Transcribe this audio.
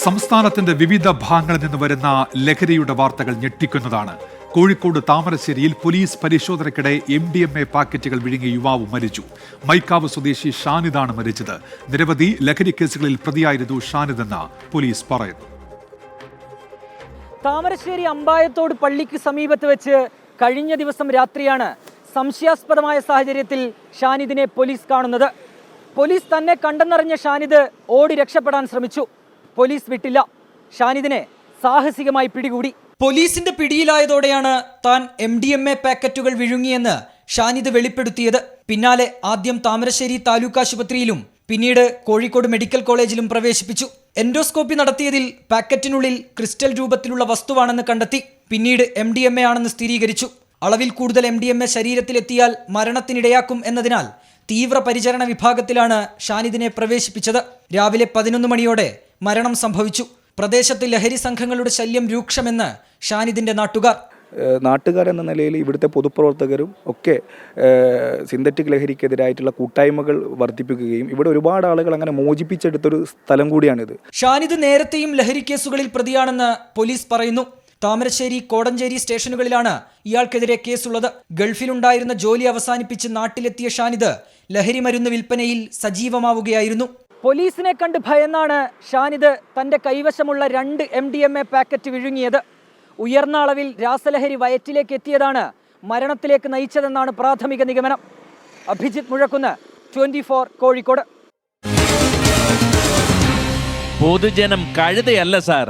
സംസ്ഥാനത്തിന്റെ വിവിധ ഭാഗങ്ങളിൽ നിന്ന് വരുന്ന ലഹരിയുടെ വാർത്തകൾ ഞെട്ടിക്കുന്നതാണ്. കോഴിക്കോട് താമരശ്ശേരിയിൽ പോലീസ് പരിശോധനയ്ക്കിടെ MDMA പാക്കറ്റുകൾ വിഴുങ്ങിയ യുവാവ് മരിച്ചു. മൈക്കാവ് സ്വദേശി ഷാനിദാണ് മരിച്ചത്. നിരവധി ലഹരി കേസുകളിൽ പ്രതിയായിരുന്നു ഷാനിദെന്ന് പോലീസ് പറയുന്നു. താമരശ്ശേരി അമ്പായത്തോട് പള്ളിക്ക് സമീപത്ത് വെച്ച് കഴിഞ്ഞ ദിവസം രാത്രിയാണ് സംശയാസ്പദമായ സാഹചര്യത്തിൽ ഷാനിദിനെ പോലീസ് കാണുന്നത്. പോലീസ് തന്നെ കണ്ടെന്നറിഞ്ഞ ഷാനിദ് ഓടി രക്ഷപ്പെടാൻ ശ്രമിച്ചു. പോലീസ് വിട്ടില്ല. ഷാനിദിനെ സാഹസികമായി പിടികൂടി. പോലീസിന്റെ പിടിയിലായതോടെയാണ് താൻ MDMA പാക്കറ്റുകൾ വിഴുങ്ങിയെന്ന് ഷാനിദ് വെളിപ്പെടുത്തിയത്. പിന്നാലെ ആദ്യം താമരശ്ശേരി താലൂക്ക് ആശുപത്രിയിലും പിന്നീട് കോഴിക്കോട് മെഡിക്കൽ കോളേജിലും പ്രവേശിപ്പിച്ചു. എൻഡോസ്കോപ്പി നടത്തിയതിൽ പാക്കറ്റിനുള്ളിൽ ക്രിസ്റ്റൽ രൂപത്തിലുള്ള വസ്തുവാണെന്ന് കണ്ടെത്തി. പിന്നീട് MDMA ആണെന്ന് സ്ഥിരീകരിച്ചു. അളവിൽ കൂടുതൽ MDMA ശരീരത്തിലെത്തിയാൽ മരണത്തിനിടയാക്കും എന്നതിനാൽ തീവ്ര പരിചരണ വിഭാഗത്തിലാണ് ഷാനിദിനെ പ്രവേശിപ്പിച്ചത്. രാവിലെ 11 മണിയോടെ മരണം സംഭവിച്ചു. പ്രദേശത്ത് ലഹരി സംഘങ്ങളുടെ ശല്യം രൂക്ഷമെന്ന് ഷാനിദിന്റെ നാട്ടുകാരെന്ന നിലയിൽ ഇവിടുത്തെ പൊതുപ്രവർത്തകരും ഒക്കെ സിന്തറ്റിക് ലഹരിക്കെതിരായിട്ടുള്ള കൂട്ടായ്മകൾ വർദ്ധിപ്പിക്കുകയും ഇവിടെ ഒരുപാട് ആളുകൾ അങ്ങനെ മോചിപ്പിച്ചെടുത്തൊരു സ്ഥലം കൂടിയാണിത്. ഷാനിദ് നേരത്തെയും ലഹരി കേസുകളിൽ പ്രതിയാണെന്ന് പോലീസ് പറയുന്നു. താമരശ്ശേരി, കോടഞ്ചേരി സ്റ്റേഷനുകളിലാണ് ഇയാൾക്കെതിരെ കേസുള്ളത്. ഗൾഫിലുണ്ടായിരുന്ന ജോലി അവസാനിപ്പിച്ച് നാട്ടിലെത്തിയ ഷാനിദ് ലഹരി മരുന്ന് വിൽപ്പനയിൽ സജീവമാവുകയായിരുന്നു. പോലീസിനെ കണ്ട് ഭയന്നാണ് ഷാനിദ് തന്റെ കൈവശമുള്ള 2 MDMA പാക്കറ്റ് വിഴുങ്ങിയത്. ഉയർന്ന അളവിൽ രാസലഹരി വയറ്റിലേക്ക് എത്തിയതാണ് മരണത്തിലേക്ക് നയിച്ചതെന്നാണ് പ്രാഥമിക നിഗമനം. അഭിജിത്ത് മുഴക്കുന്ന്, 24 കോഴിക്കോട്. പൊതുജനം കഴുതയല്ല സാർ.